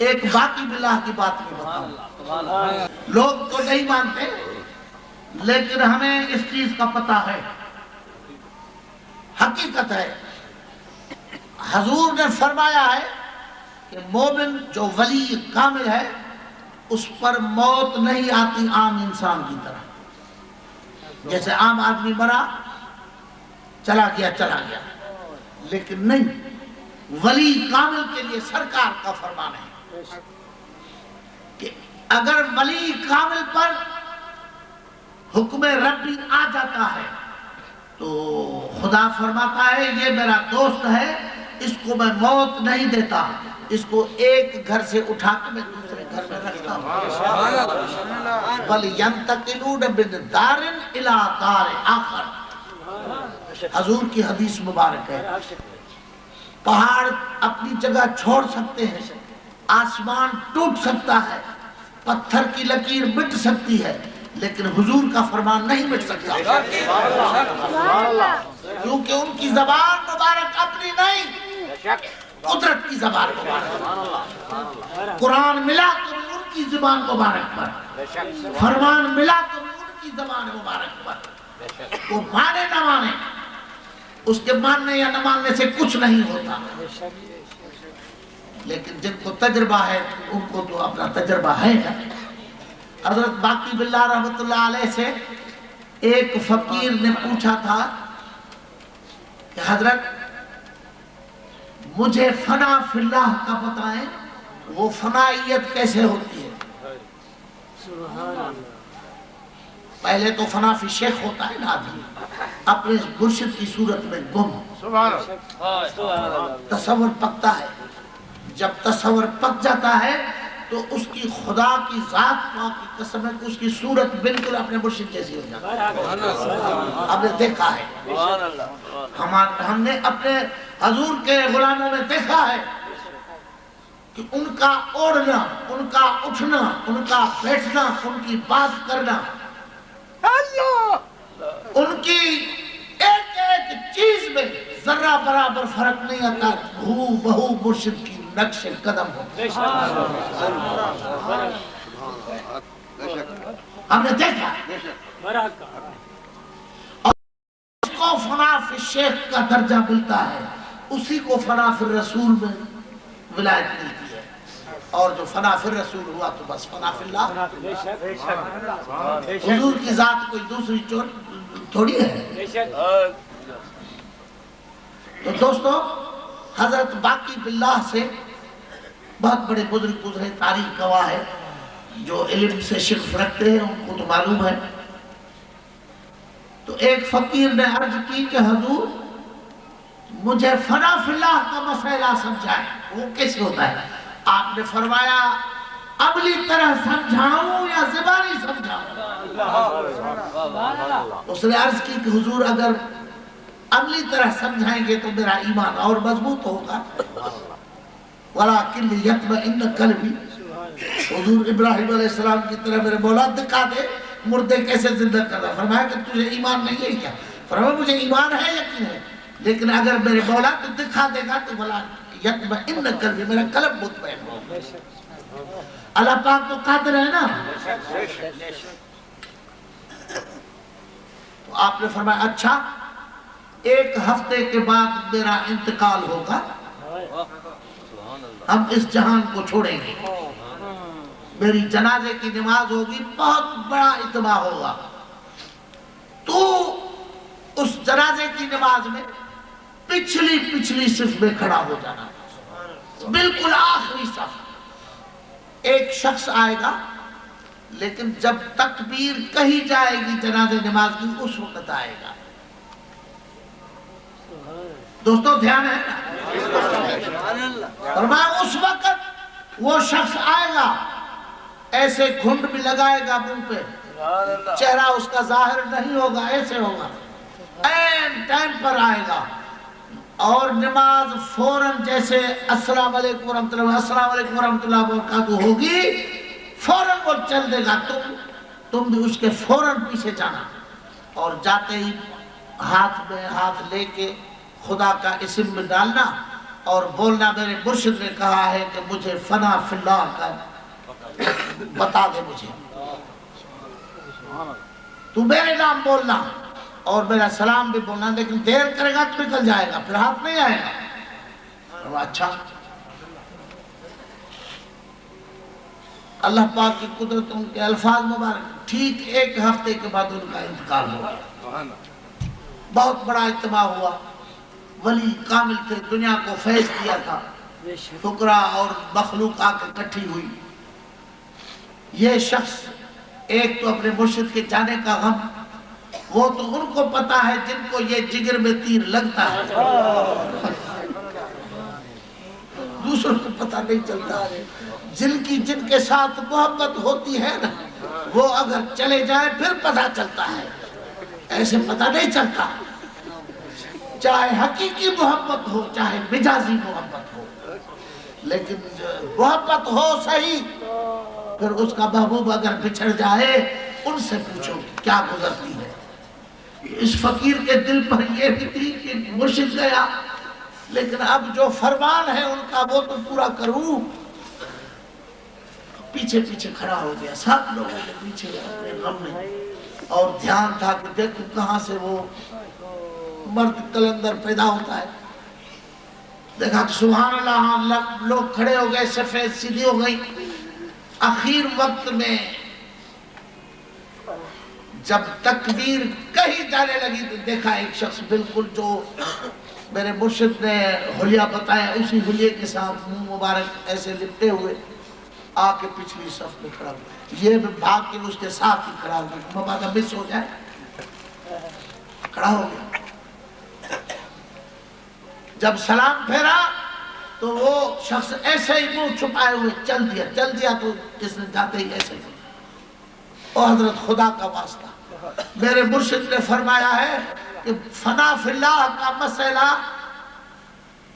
ایک باقی باللہ کی بات میں بتاؤں، لوگ تو نہیں مانتے لیکن ہمیں اس چیز کا پتہ ہے، حقیقت ہے۔ حضور نے فرمایا ہے کہ مومن جو ولی کامل ہے اس پر موت نہیں آتی عام انسان کی طرح، جیسے عام آدمی مرا چلا گیا، لیکن نہیں، ولی کامل کے لیے سرکار کا فرمان ہے کہ اگر ولی کامل پر حکم ربی آ جاتا ہے تو خدا فرماتا ہے یہ میرا دوست ہے، اس کو میں موت نہیں دیتا، اس کو ایک گھر سے اٹھا کے میں دوسرے گھر میں رکھتا ہوں، وَلْيَنْتَقِلُونَ مِنْ دَارٍ إِلَىٰ دَارٍ آخر۔ حضور کی حدیث مبارک ہے، پہاڑ اپنی جگہ چھوڑ سکتے ہیں، آسمان ٹوٹ سکتا ہے، پتھر کی لکیر مٹ سکتی ہے، لیکن حضور کا فرمان نہیں مٹ سکتا، کیونکہ ان کی زبان مبارک اپنی نہیں، قدرت کی زبان مبارک، قرآن ملا تو ان کی زبان مبارک پر، فرمان ملا تو ان کی زبان مبارک پر، وہ مانے نہ مانے، اس کے ماننے یا نہ ماننے سے کچھ نہیں ہوتا، لیکن جن کو تجربہ ہے ان کو تو اپنا تجربہ ہے۔ حضرت باقی باللہ رحمت اللہ علیہ سے ایک فقیر نے پوچھا تھا کہ حضرت مجھے فنا فی اللہ کا بتائیں، وہ فنائیت کیسے ہوتی ہے؟ پہلے تو فنا فی شیخ ہوتا ہے نا، آدمی اپنے مرشد کی صورت میں گم، تصور پکتا ہے، جب تصور پک جاتا ہے تو اس کی خدا کی ذات پاک کی قسم ہے کہ اس کی صورت بالکل اپنے مرشد جیسی ہو جاتی ہے۔ آپ نے دیکھا ہے، ہم نے اپنے حضور کے غلاموں میں دیکھا ہے کہ ان کا اوڑھنا، ان کا اٹھنا، ان کا بیٹھنا، ان کی بات کرنا، ان کی ایک ایک چیز میں ذرہ برابر فرق نہیں آتا، ہو بہو مرشد کی نقش قدم ہو۔ ہم نے دیکھا اور اس کو فنا فی الشیخ کا درجہ ملتا ہے، اسی کو فنا فی الرسول میں ولایت ملتی ہے، اور جو فنا فی الرسول ہوا تو بس فنا فی اللہ۔ حضور کی ذات کوئی دوسری تھوڑی ہے۔ تو دوستو، حضرت باقی باللہ سے بہت بڑے بزرگ گزرے، تاریخ گواہ ہے، جو علم سے شغف رکھتے ہیں ان کو تو معلوم ہے۔ تو ایک فقیر نے عرض کی کہ حضور مجھے فنا فی اللہ کا مسئلہ سمجھائیں، وہ کیسے ہوتا ہے؟ آپ نے فرمایا عملی طرح سمجھاؤں یا زبانی سمجھاؤں؟ اس نے عرض کی کہ حضور اگر عملی طرح سمجھائیں گے تو میرا ایمان اور مضبوط ہوگا، وَلَكِنْ لِيَطْمَئِنَّ قَلْبِي، حضور ابراہیم علیہ السلام کی طرح میرے مولا دکھا دے مردے کیسے زندہ کرنا۔ فرمایا کہ تجھے ایمان نہیں ہے کیا؟ فرمایا مجھے ایمان ہے، یقین ہے، لیکن اگر میرے مولا تو دکھا دے گا تو وَلَكِنْ قَلْبِي، میرا قلب مطمئن ہوگا۔ اللہ پاک تو قادر ہے نا۔ تو آپ نے فرمایا اچھا 1 ہفتے کے بعد میرا انتقال ہوگا، ہم اس جہان کو چھوڑیں گے، میری جنازے کی نماز ہوگی، بہت بڑا اجتماع ہوگا، تو اس جنازے کی نماز میں پچھلی صف میں کھڑا ہو جانا، بالکل آخری صف۔ ایک شخص آئے گا لیکن جب تکبیر کہی جائے گی جنازے نماز کی اس وقت آئے گا۔ دوستو دھیان ہے، فرمایا اس وقت وہ شخص آئے گا، ایسے گھنڈ بھی لگائے گا منہ پہ، چہرہ اس کا ظاہر نہیں ہوگا، ایسے ہوگا، این ٹائم پر آئے گا، اور نماز فوراً جیسے السلام علیکم ورحمۃ اللہ، السلام علیکم ورحمۃ اللہ وبرکاتہ ہوگی، فوراً وہ چل دے گا، تم بھی اس کے فوراً پیچھے جانا، اور جاتے ہی ہاتھ میں ہاتھ لے کے خدا کا اسم میں ڈالنا، اور بولنا میرے مرشد نے کہا ہے کہ مجھے فنا فی اللہ کا بتا دے مجھے، تو میرے نام بولنا اور میرا سلام بھی بولنا، لیکن دیر کرے گا تو نکل جائے گا، پھر ہاتھ نہیں آئے گا۔ اچھا، اللہ پاک کی قدرت، ان کے الفاظ مبارک، ٹھیک ایک ہفتے کے بعد ان کا انتقال ہو گیا۔ بہت بڑا اجتماع ہوا، ولی کامل تھے، دنیا کو فیض دیا تھا، فقراء اور مخلوق آ کے اکٹھی ہوئی۔ یہ شخص ایک تو اپنے مرشد کے جانے کا غم، وہ تو ان کو پتا ہے جن کو یہ جگر میں تیر لگتا ہے، دوسروں کو پتہ نہیں چلتا۔ جن کے ساتھ محبت ہوتی ہے نا، وہ اگر چلے جائیں پھر پتہ چلتا ہے، ایسے پتہ نہیں چلتا۔ چاہے حقیقی محبت ہو چاہے مجازی محبت ہو، لیکن محبت ہو صحیح، پھر اس کا محبوب اگر بچھڑ جائے ان سے پوچھو کیا گزرتی ہے۔ اس فقیر کے دل پر یہ بھی تھی کہ مرشد گیا، لیکن اب جو فرمان ہے ان کا وہ تو پورا کروں۔ پیچھے پیچھے کھڑا ہو گیا، 7 لوگوں کے پیچھے اپنے غم میں، اور دھیان تھا کہ دیکھو کہاں سے وہ مرد کلندر پیدا ہوتا ہے۔ دیکھا کہ سبحان اللہ، لوگ کھڑے ہو گئے، سفید سیدھی ہو گئی۔ آخر وقت میں جب تکبیر کہیں جانے لگی تو دیکھا ایک شخص بالکل جو میرے مرشد نے حلیہ بتایا اسی حلیے کے ساتھ منہ مبارک ایسے لپٹے ہوئے آ کے پچھلی صف میں کھڑا ہوا۔ یہ بھی بھاگ کے اس کے ساتھ ہی کھڑا ہوا، مبادہ مس ہو جائے، کھڑا ہو گیا۔ جب سلام پھیرا تو وہ شخص ایسے ہی منہ چھپائے ہوئے چل دیا تو اس نے جاتے ہی ایسے ہی، او حضرت خدا کا واسطہ، میرے مرشد نے فرمایا ہے کہ فنا فی اللہ کا مسئلہ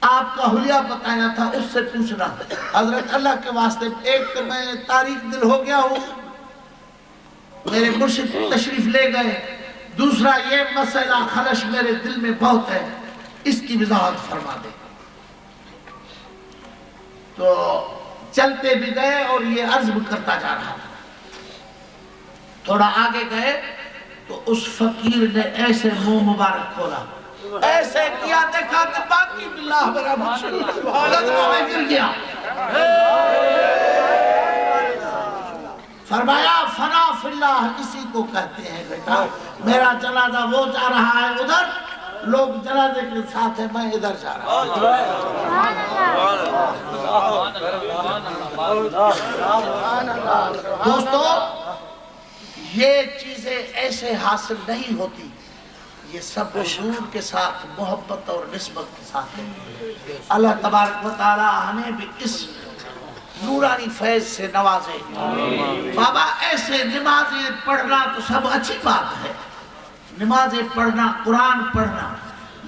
آپ کا حلیہ بتایا تھا، اس سے پوچھنا۔ حضرت اللہ کے واسطے، ایک تو میں تاریخ دل ہو گیا ہوں، میرے مرشد تشریف لے گئے، دوسرا یہ مسئلہ خلش میرے دل میں بہت ہے، اس کی وضاحت فرما دے۔ تو چلتے بھی گئے اور یہ عزم کرتا جا رہا تھا۔ تھوڑا آگے گئے تو اس فقیر نے ایسے منہ مبارک کھولا، ایسے کیا، دیکھا کہ باقی باللہ میرا مرشد قدموں میں گر گیا۔ فرمایا فنا فی اللہ اسی کو کہتے ہیں بیٹا، میرا جنازہ وہ جا رہا ہے ادھر، لوگ جنازے کے ساتھ ہیں، میں ادھر جا رہا ہوں۔ دوستو، یہ چیزیں ایسے حاصل نہیں ہوتی، یہ سب حضور کے ساتھ محبت اور نسبت کے ساتھ ہے۔ اللہ تبارک و تعالی ہمیں بھی اس نورانی فیض سے نوازے۔ بابا ایسے نمازیں پڑھنا تو سب اچھی بات ہے، نمازیں پڑھنا، قرآن پڑھنا،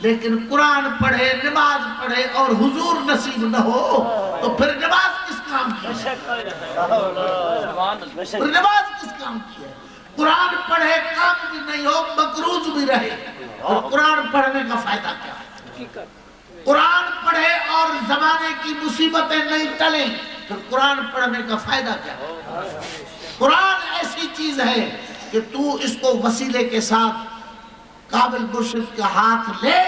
لیکن قرآن پڑھے، نماز پڑھے اور حضور نصیب نہ ہو تو پھر نماز کس کام کی ہے؟ پھر نماز کس کام کی ہے؟ قرآن پڑھے کام بھی نہیں ہو، مقروض بھی رہے، اور قرآن پڑھنے کا فائدہ کیا ہے؟ قرآن پڑھے اور زمانے کی مصیبتیں نہیں ٹلیں، پھر قرآن پڑھنے کا فائدہ کیا ہے؟ قرآن ایسی چیز ہے کہ تو اس کو وسیلے کے ساتھ قابل مرشد کا ہاتھ لے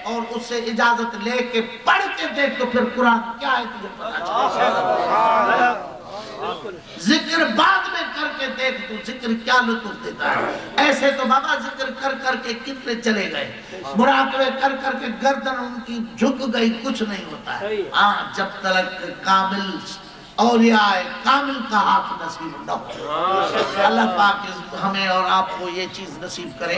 اور اس سے اجازت لے کے پڑھ کے دیکھ تو پھر قرآن کیا ہے تجھے پتا چلے۔ ذکر بعد میں کر کے دیکھ تو ذکر کیا لطف دیتا ہے۔ ایسے تو بابا ذکر کر کر کے کتنے چلے گئے، مراقبے کر کر کے گردن ان کی جھک گئی، کچھ نہیں ہوتا ہے۔ جب تلک کامل اولیاء کامل کا ہاتھ نصیب نہ ہو۔ اللہ پاک ہمیں اور آپ کو یہ چیز نصیب کرے۔